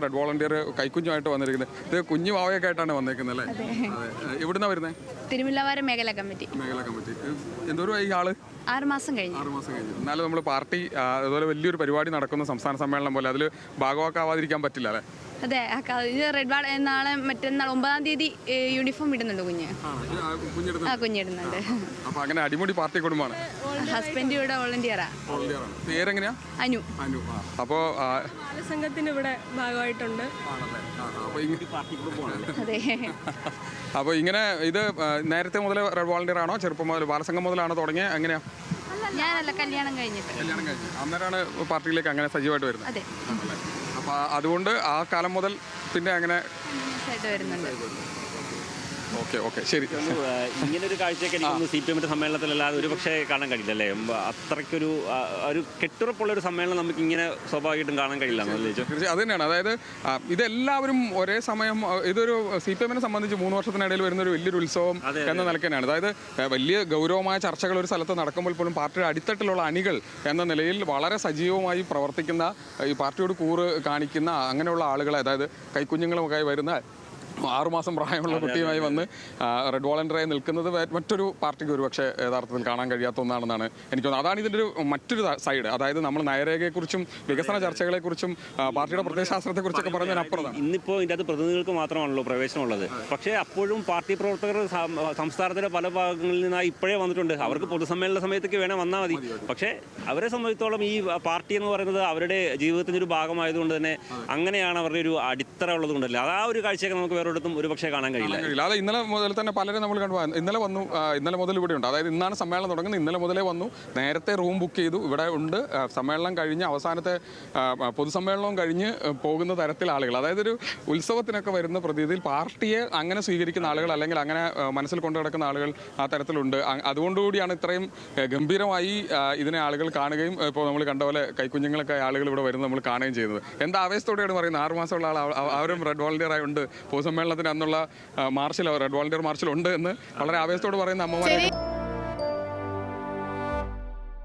Red volunteer കൈക്കുഞ്ഞുമായിട്ട് വന്നിരിക്കുന്നത്. ഇത് കുഞ്ഞു വാവയൊക്കെ ആയിട്ടാണ് വന്നേക്കുന്നത് അല്ലേ? എവിടുന്നാ വരുന്നത്? തിരുമുല്ലവാരം മേഖല കമ്മിറ്റി. എന്തോരം ഈ ആള്? 6 മാസം കഴിഞ്ഞു. എന്നാലും നമ്മൾ പാർട്ടി അതുപോലെ വലിയൊരു പരിപാടി നടക്കുന്ന സംസ്ഥാന സമ്മേളനം പോലെ അതിൽ ഭാഗമാക്കാവാതിരിക്കാൻ പറ്റില്ല അല്ലേ? അതെ, ഇത് റെഡ് വാൾ നാളെ മറ്റന്നാൾ 9-ാം തീയതി യൂണിഫോം ഇടുന്നുണ്ട് കുഞ്ഞ്. കുഞ്ഞിടുന്നുണ്ട്. അപ്പൊ അങ്ങനെ അടിമുടി പാർട്ടി കുടുംബമാണ്. ഹസ്ബൻഡ് ഇവിടെ വോളണ്ടിയറാ. പേരെങ്ങനെയാ? അനു. അപ്പോ സംഘത്തിന് ഇവിടെ ഭാഗമായിട്ടുണ്ട്. അതെ. അപ്പോൾ ഇങ്ങനെ ഇത് നേരത്തെ മുതൽ റെഡ് വോളണ്ടിയർ ആണോ, ചെറുപ്പം മുതൽ ബാലസംഘം മുതലാണോ തുടങ്ങിയ? എങ്ങനെയാ? ഞാനല്ല, കല്യാണം കഴിഞ്ഞിട്ട്. അന്നേരമാണ് പാർട്ടിയിലേക്ക് അങ്ങനെ സജീവമായിട്ട് വരുന്നത്. അതെ. അപ്പോൾ അതുകൊണ്ട് ആ കാലം മുതൽ പിന്നെ അങ്ങനെ വരുന്നുണ്ട്. ഓക്കെ ശരി. ഇങ്ങനൊരു കാഴ്ചയൊക്കെ എനിക്കൊന്ന് CPM സമ്മേളനത്തിലല്ലാതെ ഒരു പക്ഷേ കാണാൻ കഴിയില്ല അല്ലേ? അത്രയ്ക്കൊരു കെട്ടുറപ്പുള്ളൊരു സമ്മേളനം നമുക്ക് ഇങ്ങനെ സ്വാഭാവികമായിട്ടും കാണാൻ കഴിയില്ല. അത് തന്നെയാണ്. അതായത് ഇതെല്ലാവരും ഒരേ സമയം ഇതൊരു CPM സംബന്ധിച്ച് 3 വർഷത്തിനിടയിൽ വരുന്നൊരു വലിയൊരു ഉത്സവം എന്ന നിലയ്ക്ക് തന്നെയാണ്. അതായത് വലിയ ഗൗരവമായ ചർച്ചകൾ ഒരു സ്ഥലത്ത് നടക്കുമ്പോൾ പോലും പാർട്ടിയുടെ അടിത്തട്ടിലുള്ള അണികൾ എന്ന നിലയിൽ വളരെ സജീവമായി പ്രവർത്തിക്കുന്ന, ഈ പാർട്ടിയോട് കൂറ് കാണിക്കുന്ന അങ്ങനെയുള്ള ആളുകളെ, അതായത് കൈക്കുഞ്ഞുങ്ങളുമൊക്കെ വരുന്ന 6 മാസം പ്രായമുള്ള കുട്ടിയുമായി വന്ന് റെഡ് വോളണ്ടിയറായി നിൽക്കുന്നത് മറ്റൊരു പാർട്ടിക്ക് ഒരു പക്ഷേ യഥാർത്ഥത്തിൽ കാണാൻ കഴിയാത്ത ഒന്നാണെന്നാണ് എനിക്ക് തോന്നുന്നത്. അതാണ് ഇതിൻ്റെ മറ്റൊരു സൈഡ്. അതായത് നമ്മൾ നയരേഖയെക്കുറിച്ചും വികസന ചർച്ചകളെക്കുറിച്ചും പാർട്ടിയുടെ പ്രത്യയശാസ്ത്രത്തെക്കുറിച്ചൊക്കെ പറയുന്നതിനപ്പുറത്താണ്. ഇന്നിപ്പോൾ ഇതിൻ്റെ അത് പ്രതിനിധികൾക്ക് മാത്രമാണല്ലോ പ്രവേശനമുള്ളത്. പക്ഷേ അപ്പോഴും പാർട്ടി പ്രവർത്തകർ സംസ്ഥാനത്തിൻ്റെ പല ഭാഗങ്ങളിൽ നിന്നായി ഇപ്പോഴേ വന്നിട്ടുണ്ട്. അവർക്ക് പൊതുസമ്മേളന സമയത്തേക്ക് വേണേൽ വന്നാൽ മതി. പക്ഷേ അവരെ സംബന്ധിച്ചിടത്തോളം ഈ പാർട്ടി എന്ന് പറയുന്നത് അവരുടെ ജീവിതത്തിൻ്റെ ഒരു ഭാഗമായതുകൊണ്ട് തന്നെ അങ്ങനെയാണ് അവരുടെ ഒരു അടിത്തറ ഉള്ളതുകൊണ്ടല്ലേ. ആ ഒരു കാഴ്ചയൊക്കെ നമുക്ക് ഒരിടത്തും ഒരു പക്ഷേ കാണാൻ കഴിയില്ല. അത് ഇന്നലെ മുതൽ തന്നെ പലരും നമ്മൾ കണ്ടു. ഇന്നലെ മുതൽ ഇവിടെ ഉണ്ട്. അതായത് ഇന്നാണ് സമ്മേളനം തുടങ്ങുന്നത്. ഇന്നലെ മുതലേ വന്നു. നേരത്തെ റൂം ബുക്ക് ചെയ്തു. ഇവിടെ ഉണ്ട്. സമ്മേളനം കഴിഞ്ഞ് അവസാനത്തെ പൊതുസമ്മേളനവും കഴിഞ്ഞ് പോകുന്ന തരത്തിൽ ആളുകൾ, അതായത് ഒരു ഉത്സവത്തിനൊക്കെ വരുന്ന പ്രതീതിയിൽ പാർട്ടിയെ അങ്ങനെ സ്വീകരിക്കുന്ന ആളുകൾ, അല്ലെങ്കിൽ അങ്ങനെ മനസ്സിൽ കൊണ്ടു നടക്കുന്ന ആളുകൾ ആ തരത്തിലുണ്ട്. അതുകൊണ്ടുകൂടിയാണ് ഇത്രയും ഗംഭീരമായി ഇതിനെ ആളുകൾ കാണുകയും ഇപ്പോൾ നമ്മൾ കണ്ട പോലെ കൈക്കുഞ്ഞുങ്ങളൊക്കെ ആളുകൾ ഇവിടെ വരുന്നത് നമ്മൾ കാണുകയും ചെയ്യുന്നത്. എന്താ ആവേശത്തോടെയാണ് പറയുന്നത്. 6 മാസമുള്ള ആൾ അവരും റെഡ് വോളണ്ടിയറായി ഉണ്ട്. പൊതുസമ്മേളനത്തിന് അന്നുള്ള മാർച്ചിൽ, റെഡ് വോളണ്ടിയർ മാർച്ചിൽ ഉണ്ട് എന്ന് വളരെ ആവേശത്തോട് പറയുന്ന അമ്മമാരെ